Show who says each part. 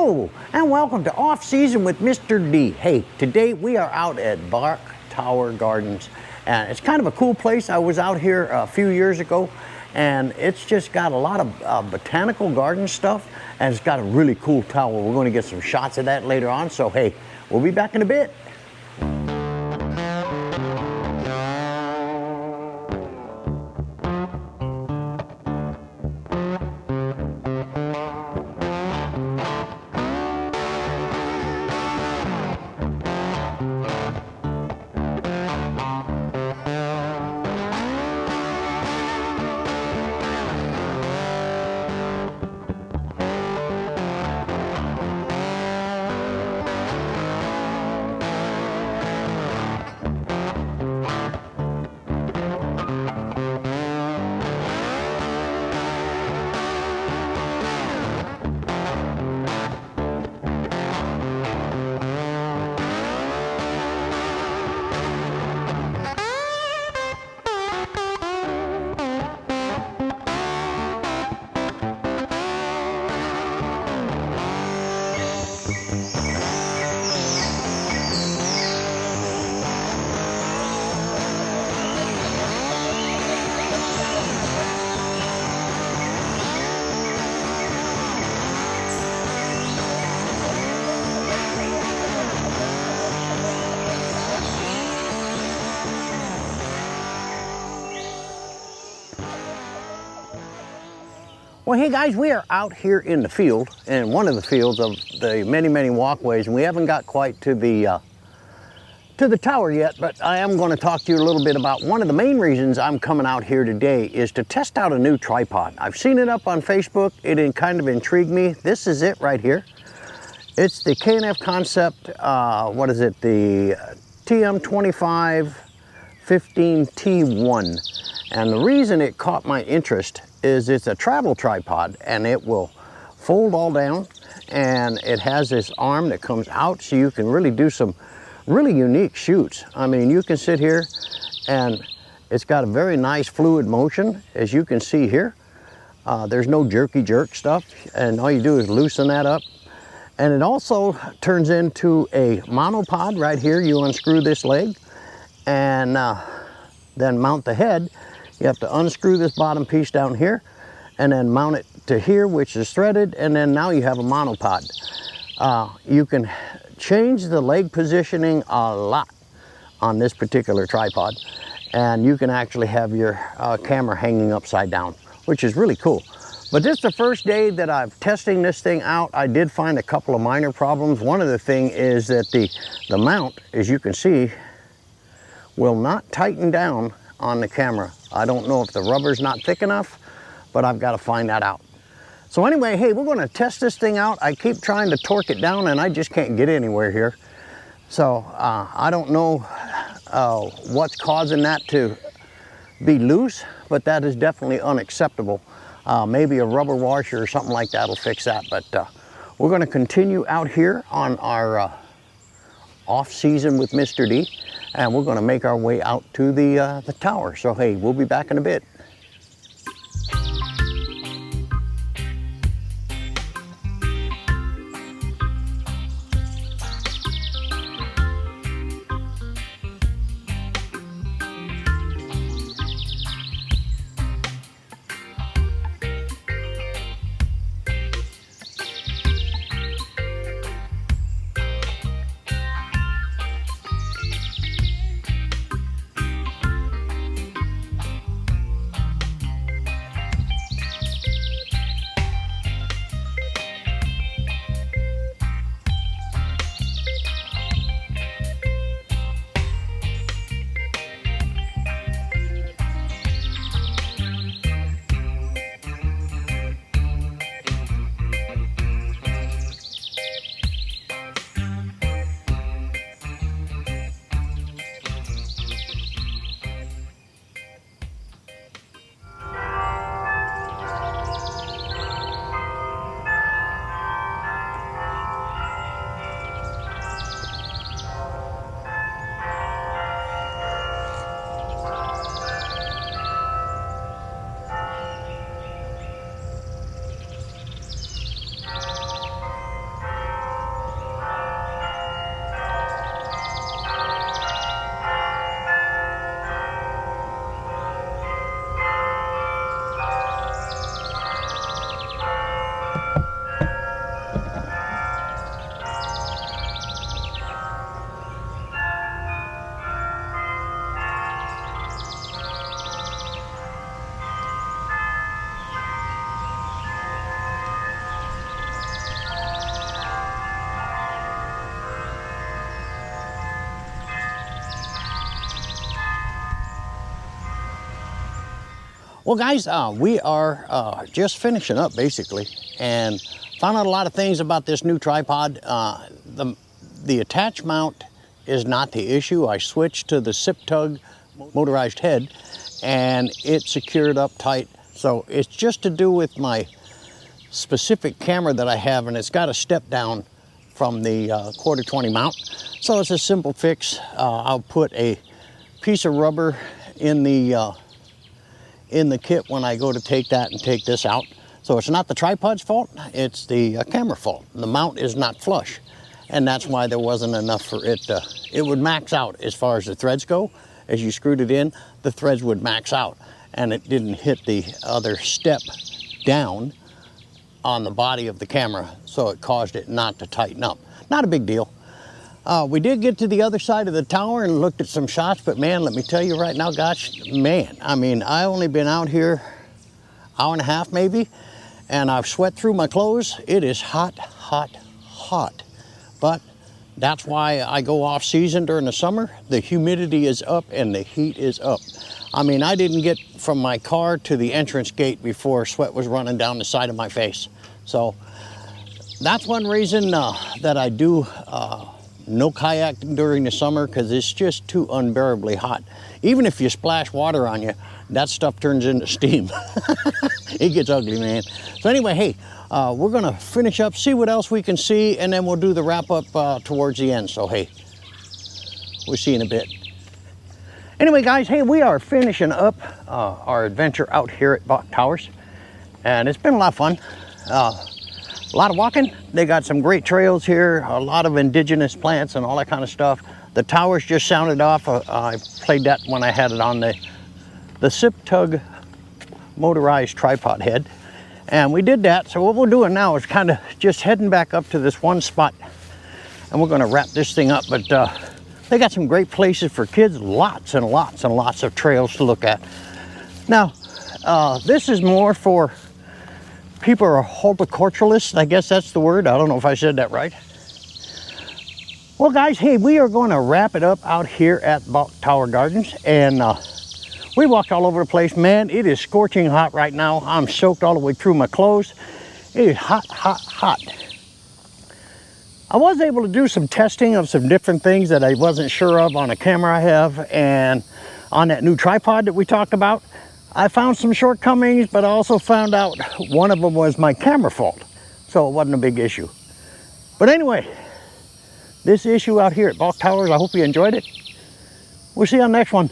Speaker 1: Hello and welcome to Off Season with Mr. D. Hey, today we are out at Bok Tower Gardens, and it's kind of a cool place. I was out here a few years ago, and it's just got a lot of botanical garden stuff, and it's got a really cool tower. We're going to get some shots of that later on, so hey, we'll be back in a bit. Well, hey guys, we are out here in the field, in one of the fields of the many walkways, and we haven't got quite to the tower yet, but I am going to talk to you a little bit about one of the main reasons I'm coming out here today is to test out a new tripod. I've seen it up on Facebook. It kind of intrigued me. This is it right here. It's the K&F Concept, what is it, the TM25 15T1. And the reason it caught my interest is it's a travel tripod, and it will fold all down, and it has this arm that comes out so you can really do some really unique shoots. I mean, you can sit here and it's got a very nice fluid motion, as you can see here. There's no jerky jerk stuff, and all you do is loosen that up. And it also turns into a monopod right here. You unscrew this leg and then mount the head. You have to unscrew this bottom piece down here and then mount it to here, which is threaded, and then now you have a monopod. You can change the leg positioning a lot on this particular tripod, and you can actually have your camera hanging upside down, which is really cool. But this is the first day that I'm testing this thing out. I did find a couple of minor problems. One of the things is that the mount, as you can see, will not tighten down on the camera. I don't know if the rubber's not thick enough, but I've got to find that out. So anyway, hey, we're going to test this thing out. I keep trying to torque it down, and I just can't get anywhere here. So I don't know what's causing that to be loose, but that is definitely unacceptable. Maybe a rubber washer or something like that will fix that. But we're going to continue out here on our off season with Mr. D, and we're going to make our way out to the tower. So hey, we'll be back in a bit. Well, guys, we are just finishing up basically, and found out a lot of things about this new tripod. The attach mount is not the issue. I switched to the Sip Tug motorized head, and it's secured up tight. So it's just to do with my specific camera that I have, and it's got a step down from the 1/4-20 mount. So it's a simple fix. I'll put a piece of rubber in the kit when I go to take that and take this out. So it's not the tripod's fault, it's the camera fault. The mount is not flush, and that's why there wasn't enough for it to, it would max out as far as the threads go. As you screwed it in, the threads would max out, and it didn't hit the other step down on the body of the camera, so it caused it not to tighten up. Not a big deal. We did get to the other side of the tower and looked at some shots, but man, let me tell you right now, gosh, man, I mean, I only been out here hour and a half maybe, and I've sweat through my clothes. It is hot, hot, hot. But that's why I go off season during the summer. The humidity is up and the heat is up. I mean, I didn't get from my car to the entrance gate before sweat was running down the side of my face. So that's one reason that I do no kayaking during the summer, because it's just too unbearably hot. Even if you splash water on you, that stuff turns into steam. It gets ugly, man. So anyway, hey, we're gonna finish up, see what else we can see, and then we'll do the wrap up towards the end. So hey, we'll see you in a bit. Anyway, guys, hey, we are finishing up our adventure out here at Bok Towers, and it's been a lot of fun. A lot of walking. They got some great trails here, a lot of indigenous plants and all that kind of stuff. The towers just sounded off. I played that when I had it on the Sip Tug motorized tripod head. And we did that. So what we're doing now is kind of just heading back up to this one spot, and we're gonna wrap this thing up. But they got some great places for kids, lots and lots and lots of trails to look at. Now, this is more for people who are horticulturalists, I guess that's the word. I don't know if I said that right. Well, guys, hey, we are going to wrap it up out here at Bok Tower Gardens, and we walked all over the place. Man, it is scorching hot right now. I'm soaked all the way through my clothes. It is hot, hot, hot. I was able to do some testing of some different things that I wasn't sure of on a camera I have, and on that new tripod that we talked about. I found some shortcomings, but I also found out one of them was my camera fault. So it wasn't a big issue. But anyway, this issue out here at Bok Towers, I hope you enjoyed it. We'll see you on the next one.